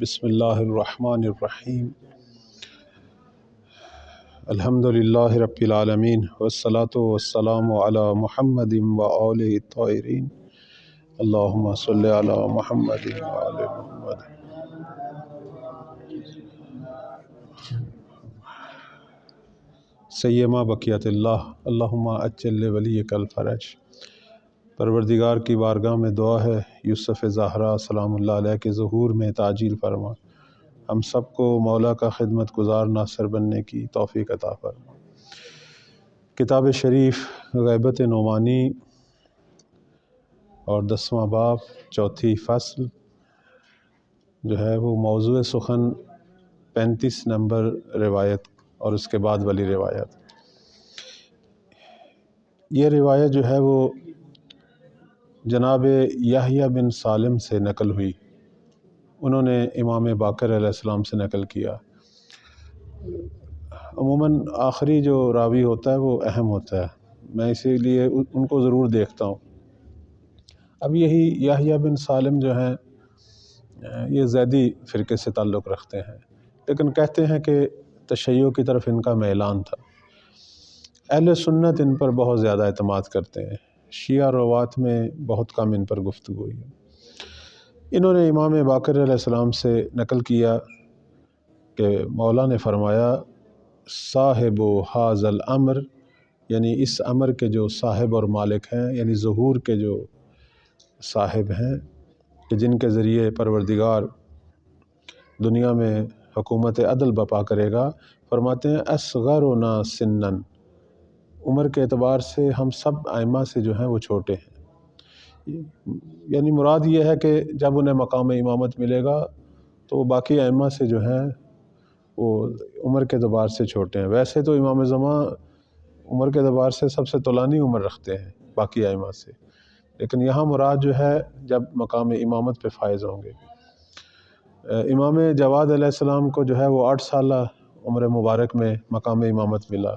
بسم اللہ الرحمن الرحیم الحمد للہ رب العالمین والصلاة والسلام علی محمد وآلہ الطاہرین اللہم صلی علی محمد وآل محمد۔ سیما بقیت اللہ اللہم اجل ولیک الفرج۔ پروردگار کی بارگاہ میں دعا ہے یوسف زہرا سلام اللہ علیہ کے ظہور میں تعجیل فرما، ہم سب کو مولا کا خدمت گزار ناصر بننے کی توفیق عطا فرما۔ کتاب شریف غیبت نعمانی اور 10واں باب چوتھی فصل جو ہے وہ موضوع سخن 35 نمبر روایت اور اس کے بعد والی روایت۔ یہ روایت جو ہے وہ جناب یحییٰ بن سالم سے نقل ہوئی، انہوں نے امام باقر علیہ السلام سے نقل کیا۔ عموماً آخری جو راوی ہوتا ہے وہ اہم ہوتا ہے، میں اسی لیے ان کو ضرور دیکھتا ہوں۔ اب یہی یحییٰ بن سالم جو ہیں یہ زیدی فرقے سے تعلق رکھتے ہیں، لیکن کہتے ہیں کہ تشیع کی طرف ان کا میلان تھا۔ اہل سنت ان پر بہت زیادہ اعتماد کرتے ہیں، شیعہ روات میں بہت کم ان پر گفتگو ہوئی ہے۔ انہوں نے امام باقر علیہ السلام سے نقل کیا کہ مولا نے فرمایا صاحب ھذا الامر، یعنی اس امر کے جو صاحب اور مالک ہیں، یعنی ظہور کے جو صاحب ہیں کہ جن کے ذریعے پروردگار دنیا میں حکومت عدل برپا کرے گا، فرماتے ہیں اصغرنا سنن، عمر کے اعتبار سے ہم سب ائمہ سے جو ہیں وہ چھوٹے ہیں۔ یعنی مراد یہ ہے کہ جب انہیں مقام امامت ملے گا تو وہ باقی ائمہ سے جو ہیں وہ عمر کے اعتبار سے چھوٹے ہیں۔ ویسے تو امام زمان عمر کے اعتبار سے سب سے طولانی عمر رکھتے ہیں باقی ائمہ سے، لیکن یہاں مراد جو ہے جب مقام امامت پہ فائز ہوں گے۔ امام جواد علیہ السلام کو جو ہے وہ 8 سالہ عمر مبارک میں مقام امامت ملا،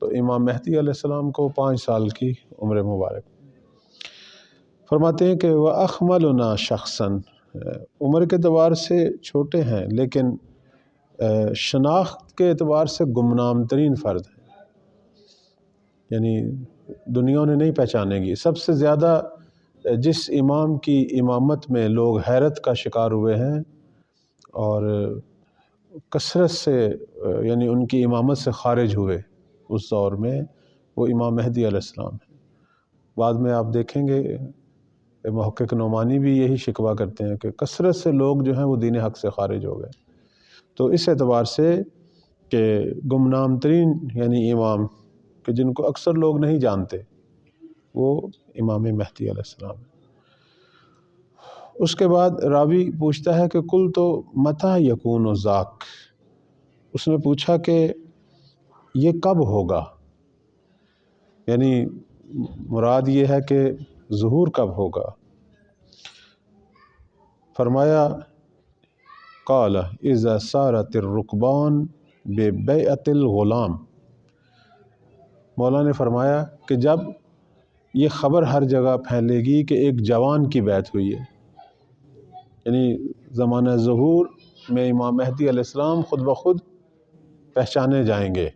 تو امام مہدی علیہ السلام کو 5 سال کی عمر مبارک۔ فرماتے ہیں کہ وَأَخْمَلُنَا شَخْصًا، عمر کے اعتبار سے چھوٹے ہیں لیکن شناخت کے اعتبار سے گمنام ترین فرد ہیں، یعنی دنیا انہیں نہیں پہچانے گی۔ سب سے زیادہ جس امام کی امامت میں لوگ حیرت کا شکار ہوئے ہیں اور کثرت سے یعنی ان کی امامت سے خارج ہوئے اس دور میں، وہ امام مہدی علیہ السلام ہیں۔ بعد میں آپ دیکھیں گے محقق نعمانی بھی یہی شکوہ کرتے ہیں کہ کثرت سے لوگ جو ہیں وہ دین حق سے خارج ہو گئے۔ تو اس اعتبار سے کہ گمنام ترین یعنی امام کہ جن کو اکثر لوگ نہیں جانتے، وہ امام مہدی علیہ السلام ہے۔ اس کے بعد راوی پوچھتا ہے کہ قلت متی یکون ذاک، اس نے پوچھا کہ یہ کب ہوگا، یعنی مراد یہ ہے کہ ظہور کب ہوگا۔ فرمایا قال اذا سارت الرکبان ببیعۃ الغلام، مولا نے فرمایا کہ جب یہ خبر ہر جگہ پھیلے گی کہ ایک جوان کی بیعت ہوئی ہے، یعنی زمانہ ظہور میں امام مہدی علیہ السلام خود بخود پہچانے جائیں گے۔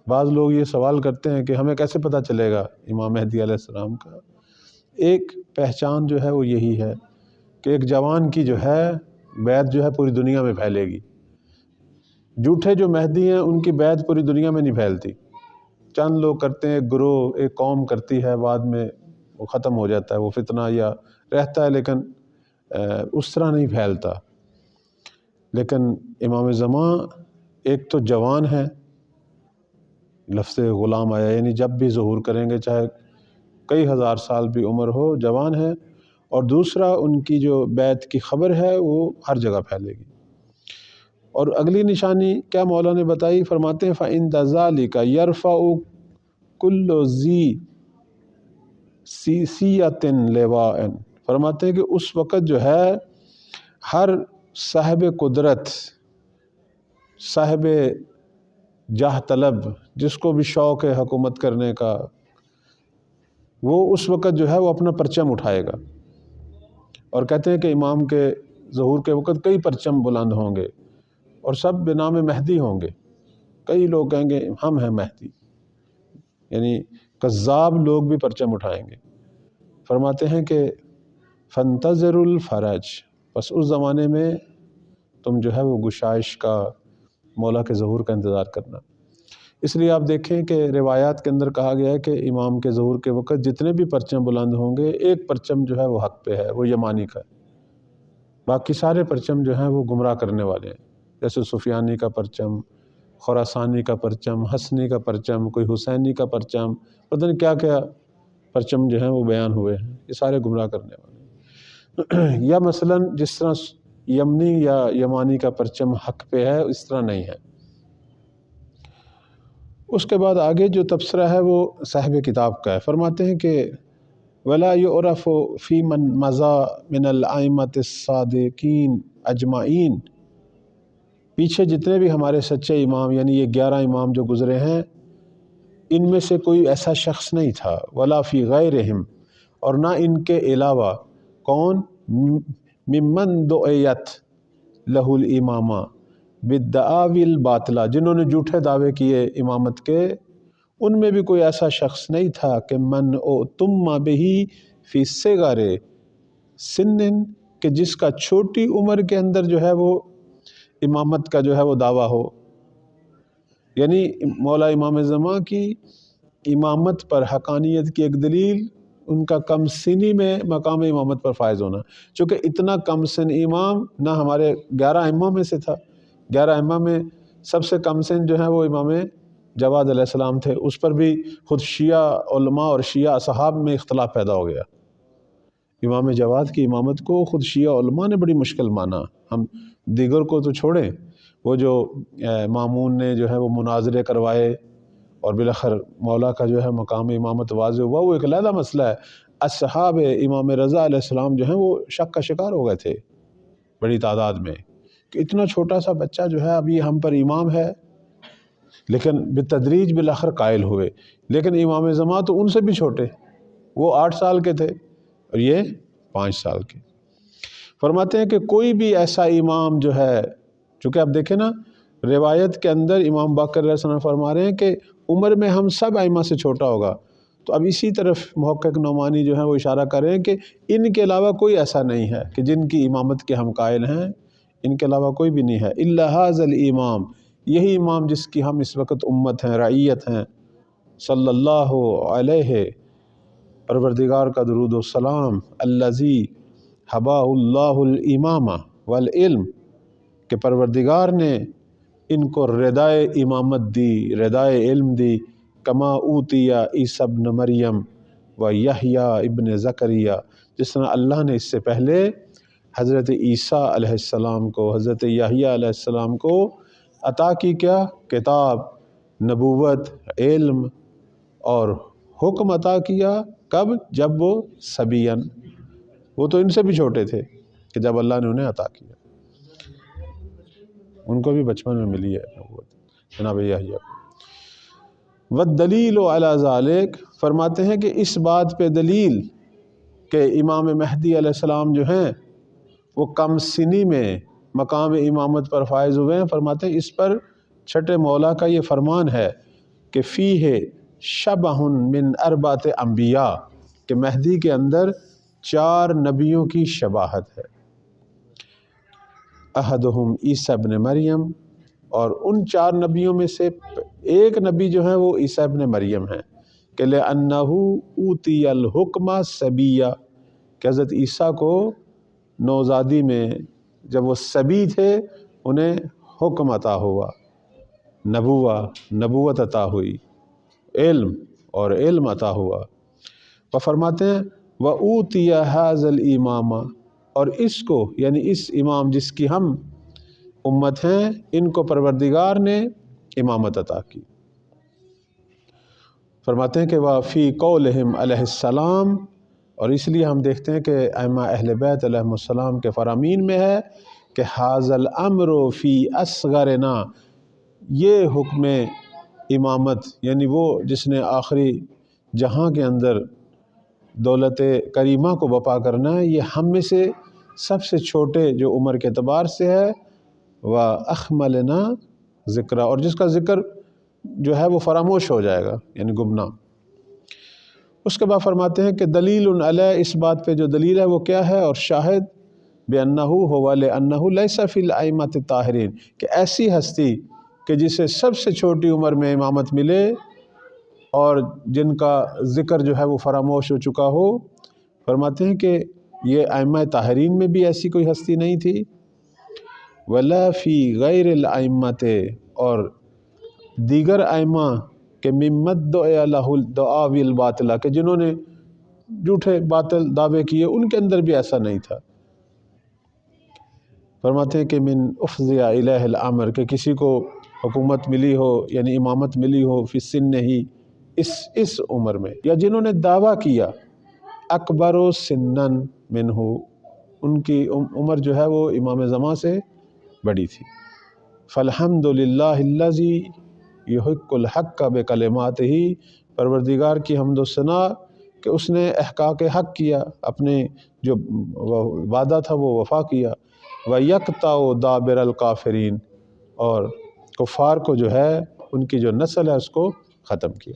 بعض لوگ یہ سوال کرتے ہیں کہ ہمیں کیسے پتہ چلے گا امام مہدی علیہ السلام کا؟ ایک پہچان جو ہے وہ یہی ہے کہ ایک جوان کی جو ہے بیعت جو ہے پوری دنیا میں پھیلے گی۔ جھوٹے جو مہدی ہیں ان کی بیعت پوری دنیا میں نہیں پھیلتی، چند لوگ کرتے ہیں، ایک گروہ ایک قوم کرتی ہے، بعد میں وہ ختم ہو جاتا ہے، وہ فتنہ یا رہتا ہے لیکن اس طرح نہیں پھیلتا۔ لیکن امام زمان ایک تو جوان ہے، لفظ غلام آیا یعنی جب بھی ظہور کریں گے چاہے کئی ہزار سال بھی عمر ہو، جوان ہے، اور دوسرا ان کی جو بیعت کی خبر ہے وہ ہر جگہ پھیلے گی۔ اور اگلی نشانی کیا مولا نے بتائی، فرماتے ہیں فَإِنْدَ ذَلِكَ يَرْفَعُ كُلُّ ذِي سِیَّةٍ لِوَاءً، فرماتے ہیں کہ اس وقت جو ہے ہر صاحب قدرت، صاحب جاہ طلب، جس کو بھی شوق ہے حکومت کرنے کا، وہ اس وقت جو ہے وہ اپنا پرچم اٹھائے گا۔ اور کہتے ہیں کہ امام کے ظہور کے وقت کئی پرچم بلند ہوں گے اور سب بنام مہدی ہوں گے. کئی لوگ کہیں گے ہم ہیں مہدی، یعنی کذاب لوگ بھی پرچم اٹھائیں گے. فرماتے ہیں کہ فانتظر الفرج، بس اس زمانے میں تم جو ہے وہ گشائش کا، مولا کے ظہور کا انتظار کرنا. اس لیے آپ دیکھیں کہ روایات کے اندر کہا گیا ہے کہ امام کے ظہور کے وقت جتنے بھی پرچم بلند ہوں گے، ایک پرچم جو ہے وہ حق پہ ہے، وہ یمانی کا ہے. باقی سارے پرچم جو ہیں وہ گمراہ کرنے والے ہیں، جیسے سفیانی کا پرچم، خراسانی کا پرچم، حسنی کا پرچم، کوئی حسینی کا پرچم، پتہ نہیں کیا کیا پرچم جو ہیں وہ بیان ہوئے ہیں. یہ سارے گمراہ کرنے والے ہیں. یا مثلا جس طرح یمنی یا یمانی کا پرچم حق پہ ہے، اس طرح نہیں ہے. اس کے بعد آگے جو تبصرہ ہے وہ صاحب کتاب کا ہے. فرماتے ہیں کہ وَلَا يُعْرَفُ فِي مَنْ مَضَى مِنَ الْأَئِمَّةِ الصَّادِقِينَ أَجْمَعِينَ، پیچھے جتنے بھی ہمارے سچے امام، یعنی یہ 11 امام جو گزرے ہیں، ان میں سے کوئی ایسا شخص نہیں تھا. وَلَا فِي غَيْرِهِمْ، اور نہ ان کے علاوہ، کون؟ مِمَّنْ دُعِيَتْ لَهُ الْإِمَامَةُ بِالدَّعَاوِي الْبَاطِلَةِ، جنہوں نے جھوٹے دعوے کیے امامت کے، ان میں بھی کوئی ایسا شخص نہیں تھا کہ من اؤتم بہ فی صغر سن، کہ جس کا چھوٹی عمر کے اندر جو ہے وہ امامت کا جو ہے وہ دعویٰ ہو. یعنی مولا امام زمان کی امامت پر حقانیت کی ایک دلیل ان کا کم سنی میں مقام امامت پر فائز ہونا. چونکہ اتنا کم سن امام نہ ہمارے 11 ائمہ میں سے تھا. 11 ائمہ میں سب سے کم سن جو ہے وہ امام جواد علیہ السلام تھے. اس پر بھی خود شیعہ علماء اور شیعہ اصحاب میں اختلاف پیدا ہو گیا. امام جواد کی امامت کو خود شیعہ علماء نے بڑی مشکل مانا. ہم دیگر کو تو چھوڑیں، وہ جو مامون نے جو ہے وہ مناظرے کروائے اور بالاخر مولا کا جو ہے مقام امامت واضح ہوا، وہ ایک علیحدہ مسئلہ ہے. اصحاب امام رضا علیہ السلام جو ہیں وہ شک کا شکار ہو گئے تھے بڑی تعداد میں، کہ اتنا چھوٹا سا بچہ جو ہے ابھی ہم پر امام ہے. لیکن بالتدریج بالاخر قائل ہوئے. لیکن امام زمان تو ان سے بھی چھوٹے، وہ 8 سال کے تھے اور یہ 5 سال کے. فرماتے ہیں کہ کوئی بھی ایسا امام جو ہے، چونکہ آپ دیکھیں نا روایت کے اندر امام باقر علیہ السلام فرما رہے ہیں کہ عمر میں ہم سب ائمہ سے چھوٹا ہوگا. تو اب اسی طرف محقق نعمانی جو ہیں وہ اشارہ کر رہے ہیں کہ ان کے علاوہ کوئی ایسا نہیں ہے کہ جن کی امامت کے ہم قائل ہیں، ان کے علاوہ کوئی بھی نہیں ہے. الا ھذا الامام، یہی امام جس کی ہم اس وقت امت ہیں، رعیت ہیں. صلی اللہ علیہ، پروردگار کا درود و سلام. الذی حبا اللہ الامامہ والعلم، کہ پروردگار نے ان کو ردائے امامت دی، ردائے علم دی. کما اوتیہ عیسیٰ ابن مریم و یحییٰ ابن زکریا، جس طرح اللہ نے اس سے پہلے حضرت عیسیٰ علیہ السلام کو، حضرت یحییٰ علیہ السلام کو عطا کی کیا؟ کتاب، نبوت، علم اور حکم عطا کیا. کب؟ جب وہ صبیاً، وہ تو ان سے بھی چھوٹے تھے کہ جب اللہ نے انہیں عطا کیا. ان کو بھی بچپن میں ملی ہے نبوت جناب یحییٰ. والدلیل علی ذالک، فرماتے ہیں کہ اس بات پہ دلیل کہ امام مہدی علیہ السلام جو ہیں وہ کم سنی میں مقام امامت پر فائز ہوئے ہیں. فرماتے ہیں اس پر چھٹے مولا کا یہ فرمان ہے کہ فیہ شبہ من 4 انبیاء، کہ مہدی کے اندر 4 نبیوں کی شباہت ہے. احدہم عیسیٰ ابن مریم، اور ان 4 نبیوں میں سے ایک نبی جو ہیں وہ عیسیٰ ابن مریم ہیں. کہ لِأَنَّهُ أُوتِيَ الْحُكْمَ صَبِيًّا، کہ حضرت عیسیٰ کو نوزادی میں جب وہ صبی تھے انہیں حکم عطا ہوا، نبوت عطا ہوئی، علم اور علم عطا ہوا. فرماتے ہیں وَأُوتِيَ هَذَا الْإِمَامَ، اور اس کو یعنی اس امام جس کی ہم امت ہیں، ان کو پروردگار نے امامت عطا کی. فرماتے ہیں کہ وَفِي قَوْلِهِمْ علیہ السلام، اور اس لیے ہم دیکھتے ہیں کہ ائمہ اہل بیت علیہم السلام کے فرامین میں ہے کہ ھذا الامر فی اصغرنا، یہ حکم امامت یعنی وہ جس نے آخری جہاں کے اندر دولت کریمہ کو بپا کرنا ہے، یہ ہم میں سے سب سے چھوٹے جو عمر کے اعتبار سے ہے، و اخملنا ذکرہ، اور جس کا ذکر جو ہے وہ فراموش ہو جائے گا، یعنی گمنام۔ اس کے بعد فرماتے ہیں کہ دلیل علیہ، اس بات پہ جو دلیل ہے وہ کیا ہے، اور شاہد بأنہ ہوا لأنہ لیس فی الائمۃ الطاہرین، کہ ایسی ہستی کہ جسے سب سے چھوٹی عمر میں امامت ملے اور جن کا ذکر جو ہے وہ فراموش ہو چکا ہو، فرماتے ہیں کہ یہ ائمہ طاہرین میں بھی ایسی کوئی ہستی نہیں تھی، ولا فی غیر الائمۃ، اور دیگر ائمہ کہ ممن دعا لہ الدعاوی الباطلہ، کہ جنہوں نے جھوٹے باطل دعوے کیے، ان کے اندر بھی ایسا نہیں تھا۔ فرماتے ہیں کہ من افضی الیہ الامر، کہ کسی کو حکومت ملی ہو یعنی امامت ملی ہو فی سن ہی، اس عمر میں، یا جنہوں نے دعویٰ کیا اکبر و سنن منہ، ان کی عمر جو ہے وہ امام زمان سے بڑی تھی۔ فالحمد للہ الذی یحق الحق بکلماتہ، پروردگار کی حمد و ثنا کہ اس نے احقاق حق کیا، اپنے جو وعدہ تھا وہ وفا کیا، وَيَقْطَعُ دَابِرَ الْكَافِرِينَ، اور کفار کو جو ہے ان کی جو نسل ہے اس کو ختم کیا۔